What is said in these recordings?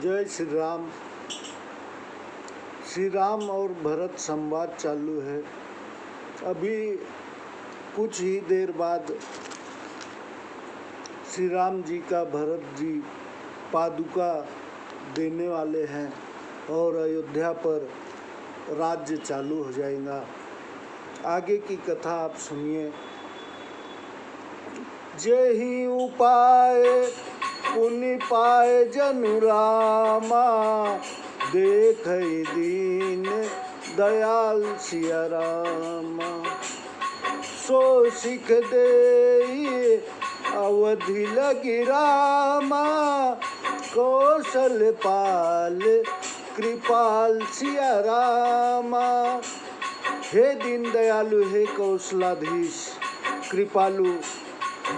जय श्री राम। श्री राम और भरत संवाद चालू है। अभी कुछ ही देर बाद श्री राम जी का भरत जी पादुका देने वाले हैं और अयोध्या पर राज्य चालू हो जाएगा। आगे की कथा आप सुनिए। जेहि उपाय पुनि पाए जनु रामा, देखै दीन दयाल सिया रामा। सो सिख देई अवधि लगी रामा, कौशल पाल कृपाल सिया रामा। हे दीन दयालु, हे कौशलाधीश कृपालु,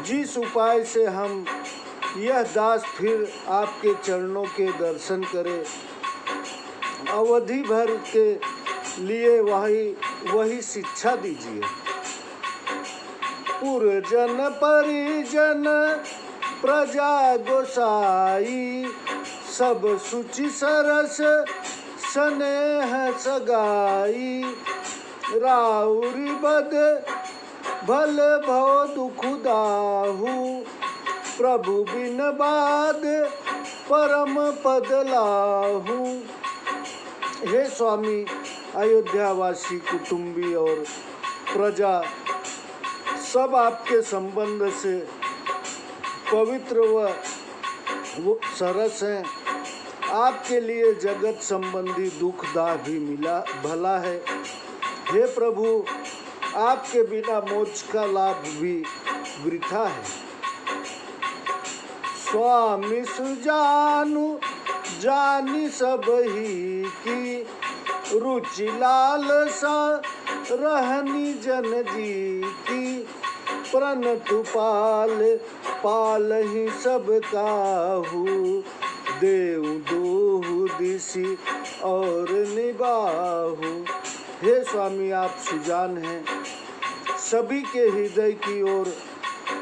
जिस उपाय से हम यह दास फिर आपके चरणों के दर्शन करें, अवधि भर के लिए वही शिक्षा दीजिए। पुरजन परिजन प्रजा गोसाई, सब सुचि सरस स्नेह सगाई। राउरी बद भल भव दुख दाहू, प्रभु बिन बाद परम पद लाहू। हे स्वामी, अयोध्यावासी कुटुंबी और प्रजा सब आपके संबंध से पवित्र व सरस हैं। आपके लिए जगत संबंधी दुख दाह भी मिला भला है। हे प्रभु, आपके बिना मोक्ष का लाभ भी वृथा है। स्वामी सुजानु जानी सब ही की, रुचि लालसा रहनी जन जी की। प्रणतु पाल पाल ही सब काहू, देव दोहु दिशि और निबाहु। हे स्वामी, आप सुजान हैं। सभी के हृदय की ओर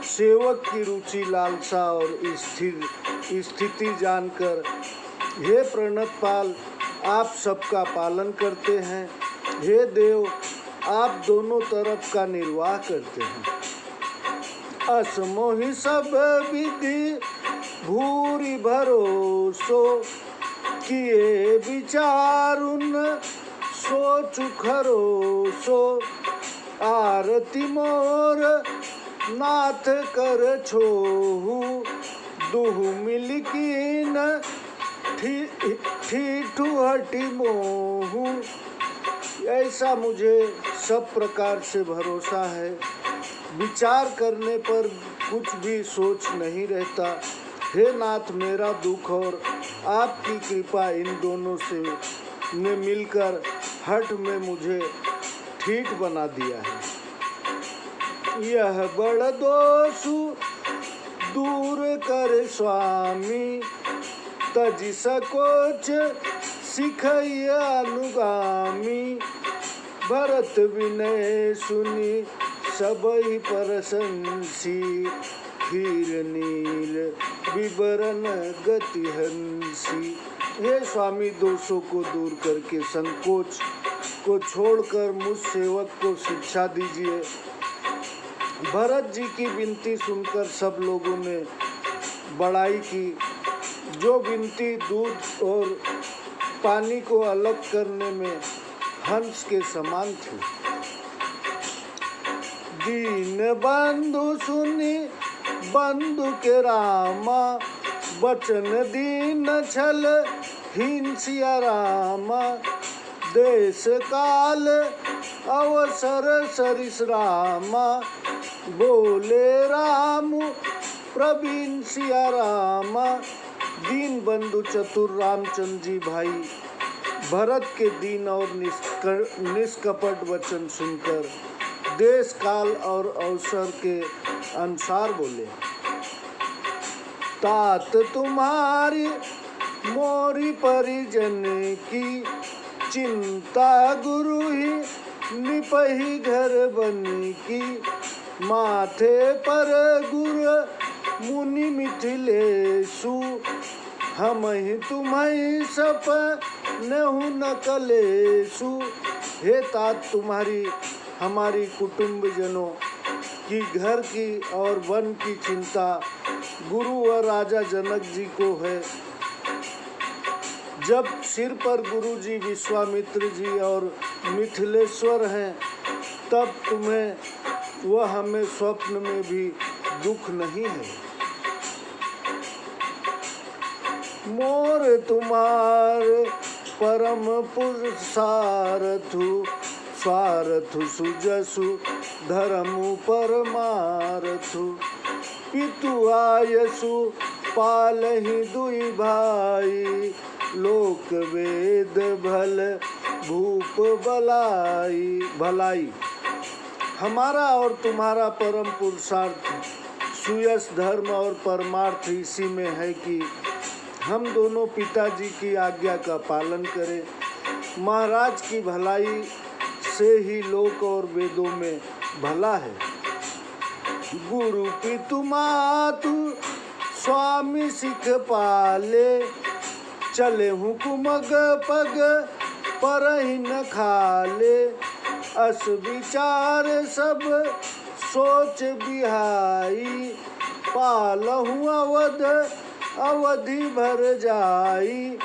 सेवक की रुचि लालसा और स्थिति जानकर, हे प्रणतपाल, आप सबका पालन करते हैं। हे देव, आप दोनों तरफ का निर्वाह करते हैं। असमोहि सब विधि भूरि भरोसो, किए विचारुन सोचु खरोसो। आरती मोर नाथ कर छोहू, दुहु मिल कीन ठीठु हटि मोहू। ऐसा मुझे सब प्रकार से भरोसा है, विचार करने पर कुछ भी सोच नहीं रहता। हे नाथ, मेरा दुख और आपकी कृपा इन दोनों से ने मिलकर हठ में मुझे ठीक बना दिया है। यह बड़ दोषु दूर कर स्वामी, तज सकोच सिखय अनुगामी। भरत विनय सुनी सबहि प्रशंसी, खीर नील विवरण गति हंसी। हे स्वामी, दोषों को दूर करके संकोच को छोड़कर मुझ सेवक को शिक्षा दीजिए। भरत जी की विनती सुनकर सब लोगों ने बड़ाई की। जो विनती दूध और पानी को अलग करने में हंस के समान थी। दीन बंधु सुनी बंधु के रामा, बचन दीन छल हीन सिया रामा। देश काल अवसर सरिस रामा, बोले राम प्रवीण सिया रामा। दीन बंधु चतुर रामचंद्र जी भाई भरत के दीन और निष्कपट वचन सुनकर देश काल और अवसर के अनुसार बोले। तात तुम्हारी मोरी परिजन की, चिंता गुरु ही निपही घर बन की। माथे पर गुर मुनि मिथिलेशु, हम ही तुम्हें सपनेहु न कलेसु। हे तात, तुम्हारी हमारी कुटुंबजनों की घर की और वन की चिंता गुरु व राजा जनक जी को है। जब सिर पर गुरु जी, विश्वामित्र जी और मिथिलेश्वर हैं, तब तुम्हें वह हमें स्वप्न में भी दुख नहीं है। मोर तुम्हार परम पुरुषार्थु, स्वार्थु सुजसु धर्मु परमार्थु। पितु आयसु पालहि दुई भाई, लोक वेद भल भूप भलाई। हमारा और तुम्हारा परम पुरुषार्थ सुयश, धर्म और परमार्थ इसी में है कि हम दोनों पिताजी की आज्ञा का पालन करें। महाराज की भलाई से ही लोक और वेदों में भला है। गुरु पितु मातु स्वामी सिख पाले, चले हूँ कुमग पग पर ही न खाले। अस विचार सब सोच बिहाई, पालहु अवध अवधि भर जाई।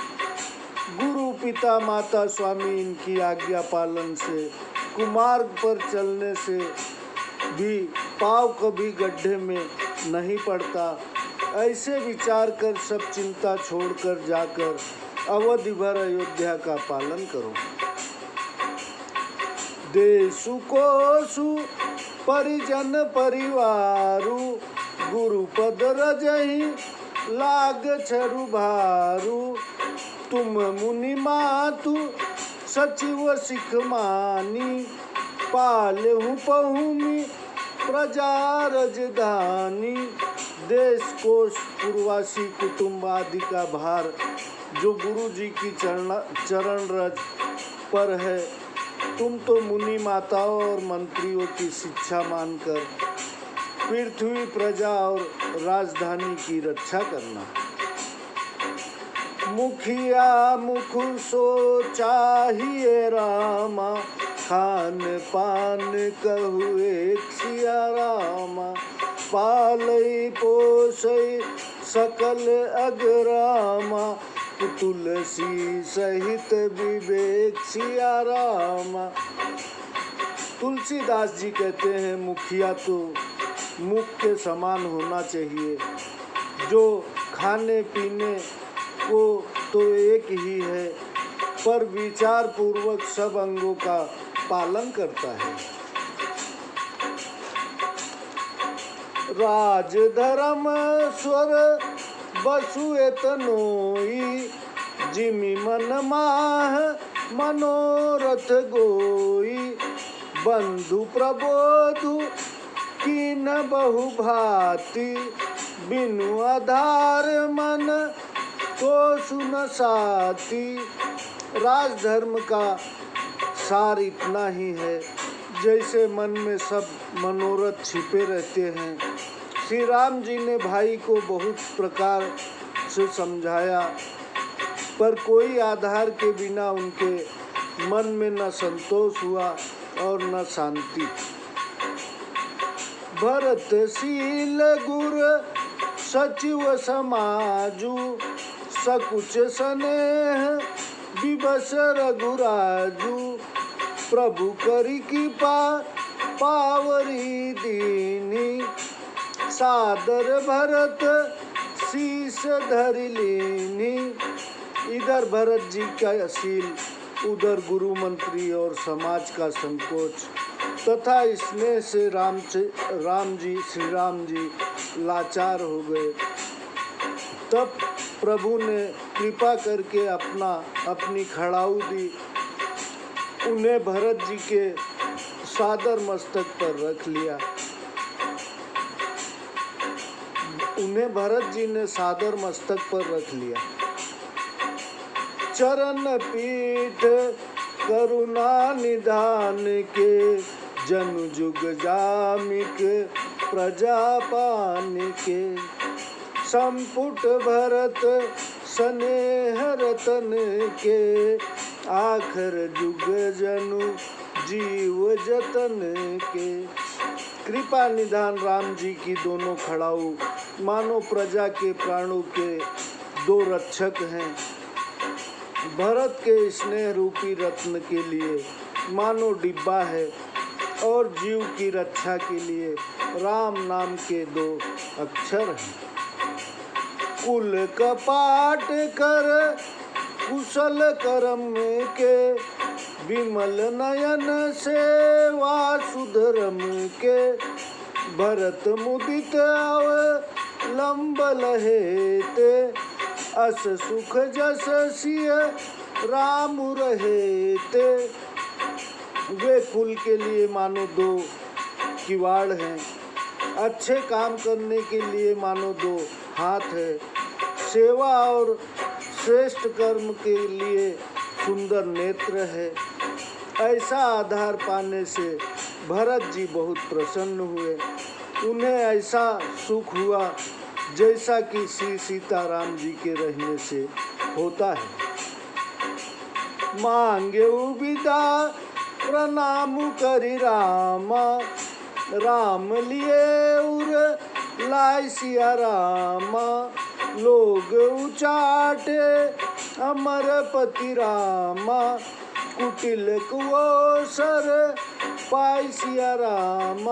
गुरु पिता माता स्वामी इनकी आज्ञा पालन से, कुमार्ग पर चलने से भी पाँव कभी गड्ढे में नहीं पड़ता। ऐसे विचार कर सब चिंता छोड़कर जाकर अवधि भर अयोध्या का पालन करो। देशु कोसु परिजन परिवारु, गुरुपद रजहि लाग छरु भारू। तुम मुनि मातु सचिव सिख मानी, पालहु पहुमि प्रजा रजधानी। देश कोश पूर्वासी कुटुंब आदि का भार जो गुरु जी की चरण रज पर है, तुम तो मुनि माताओं और मंत्रियों की शिक्षा मानकर पृथ्वी, प्रजा और राजधानी की रक्षा करना। मुखिया मुख सो चाहिए रामा, खान पान कहु एक सिया रामा। पालई पोसई सकल अगरामा, तुलसी सहित विवेक सिया रामा। तुलसीदास जी कहते हैं, मुखिया तो मुख के समान होना चाहिए, जो खाने पीने को तो एक ही है, पर विचार पूर्वक सब अंगों का पालन करता है। राज धर्म स्वर बसु एतनोई, जिमि मन माह मनोरथ गोई। बंधु प्रबोधु कीन बहु भांति, बिनु आधार मन तो सुन साथी। राजधर्म का सार इतना ही है, जैसे मन में सब मनोरथ छिपे रहते हैं। श्री राम जी ने भाई को बहुत प्रकार से समझाया, पर कोई आधार के बिना उनके मन में न संतोष हुआ और न शांति। भरतशील गुर सचिव समाजु, सकुच स्नेह विवश रघुराजु। प्रभु करी कृपा पावरी दीनी, सादर भरत शीस धरि लीनी। इधर भरत जी का शील, उधर गुरु मंत्री और समाज का संकोच तथा स्नेह से श्री राम जी लाचार हो गए। तब प्रभु ने कृपा करके अपनी खड़ाऊ दी, उन्हें भरत जी के सादर मस्तक पर रख लिया। उन्हें भरत जी ने सादर मस्तक पर रख लिया। चरण पीठ करुणा निधान के, जनु जुग जामिक प्रजा पान के। संपुट भरत स्नेह रतन के आखर जुग जनु जीव जतन के। कृपा निधान राम जी की दोनों खड़ाऊ मानो प्रजा के प्राणों के दो रक्षक हैं। भरत के स्नेह रूपी रत्न के लिए मानो डिब्बा है और जीव की रक्षा के लिए राम नाम के दो अक्षर हैं। कुल कपाट कर कुशल कर्म के विमल नयन से वासुधर्म के। भरत मुदित अवलंब लहेते अस सुख जस सिय राम रहेते। वे कुल के लिए मानो दो किवाड़ हैं, अच्छे काम करने के लिए मानो दो हाथ है, सेवा और श्रेष्ठ कर्म के लिए सुंदर नेत्र है। ऐसा आधार पाने से भरत जी बहुत प्रसन्न हुए। उन्हें ऐसा सुख हुआ जैसा कि श्री सीताराम जी के रहने से होता है। मांगे विदा प्रणाम करि राम, राम लिए उर लाय सिया राम। लोग उचाटे अमरपति राम, कुटिल कुओ सर पाय सिया राम।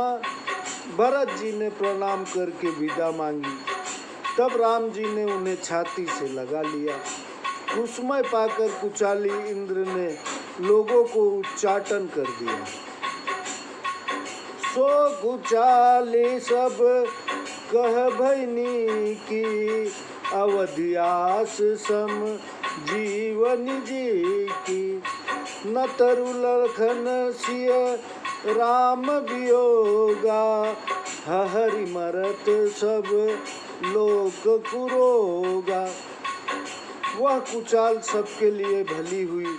भरत जी ने प्रणाम करके विदा मांगी। तब राम जी ने उन्हें छाती से लगा लिया। कुसुमय पाकर कुचाली इंद्र ने लोगों को उच्चाटन कर दिया। सो कुचाली सब कह भैनी की, अवधियास सम जीवन जी की। न तरु लखन सिय राम वियोगा, हरि मरत सब लोक कुरोगा। वह कुचाल सबके लिए भली हुई।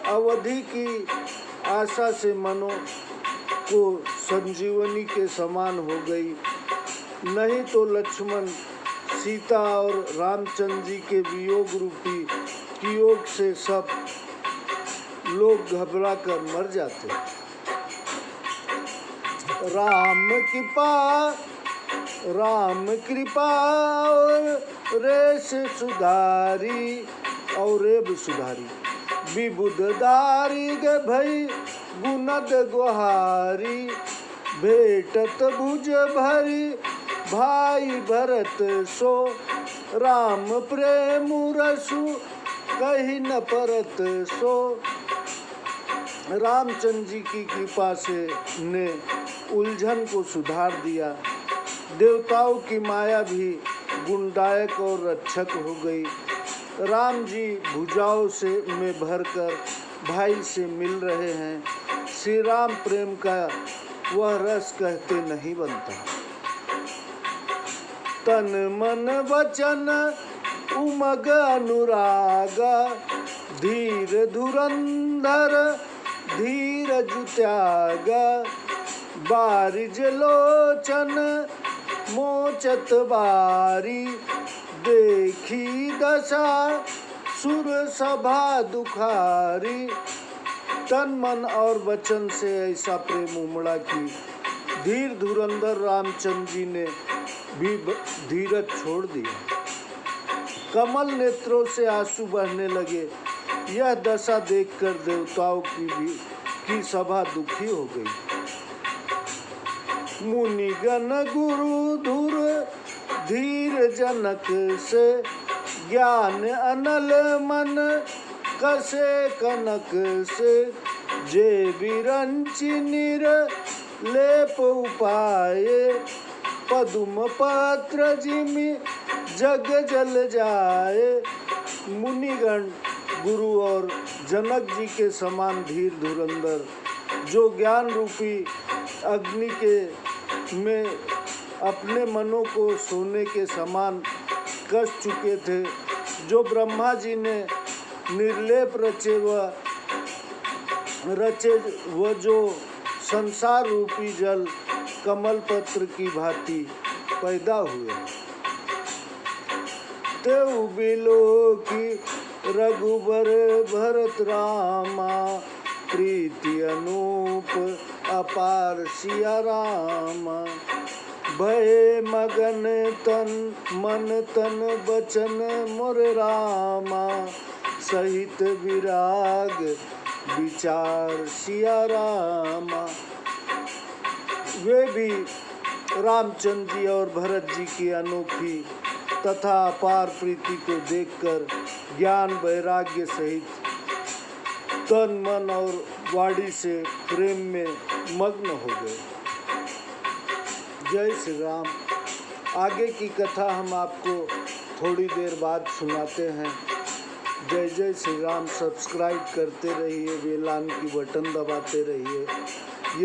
अवधि की आशा से मनो को संजीवनी के समान हो गई। नहीं तो लक्ष्मण सीता और रामचंद्र जी के वियोग रूपी कियोग से सब लोग घबरा कर मर जाते। राम कृपा और रेस सुधारी और रेब सुधारी। विबुध दारी गे भई गुनद गुहारी, भेटत भुज भरी भाई भरत सो। राम प्रेम रसु कही न परत सो। रामचंद्र जी की कृपा से ने उलझन को सुधार दिया। देवताओं की माया भी गुणदायक और रक्षक हो गई। राम जी भुजाओं से में भरकर भाई से मिल रहे हैं। श्री राम प्रेम का वह रस कहते नहीं बनता। तन मन वचन उमग अनुराग, धीर धुरंधर धीरज त्याग। बारिज लोचन मोचत बारी, देखी दशा सुर सभा दुखारी। तन मन और वचन से ऐसा प्रेम उमड़ा कि धीर धुरंधर रामचंद्र जी ने भी धीरज छोड़ दिया। कमल नेत्रों से आंसू बहने लगे। यह दशा देखकर देवताओं की सभा दुखी हो गई। मुनिगण गुरु धुर धीर जनक से, ज्ञान अनल मन कसे कनक से। जे विरंचि निर लेप उपाये, पदुम पत्र जिमि जग जल जाए। मुनिगण गुरु और जनक जी के समान धीर धुरंधर, जो ज्ञान रूपी अग्नि के में अपने मनों को सोने के समान कस चुके थे, जो ब्रह्मा जी ने निर्लेप रचे व जो संसार रूपी जल कमल पत्र की भांति पैदा हुए। तेउ बिलो की रघुबर भरत रामा, प्रीति अनूप अपार सिया रामा। भय मगन तन मन तन बचन मोर रामा, सहित विराग विचार सिया रामा। वे भी रामचंद्र जी और भरत जी की अनोखी तथा अपार प्रीति को देखकर ज्ञान वैराग्य सहित तन मन और वाणी से प्रेम में मग्न हो गए। जय श्री राम। आगे की कथा हम आपको थोड़ी देर बाद सुनाते हैं। जय जय श्री राम। सब्सक्राइब करते रहिए, बेल आइकन की बटन दबाते रहिए।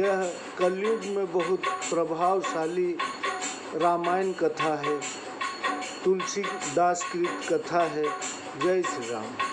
यह कलयुग में बहुत प्रभावशाली रामायण कथा है, तुलसीदास कृत कथा है। जय श्री राम।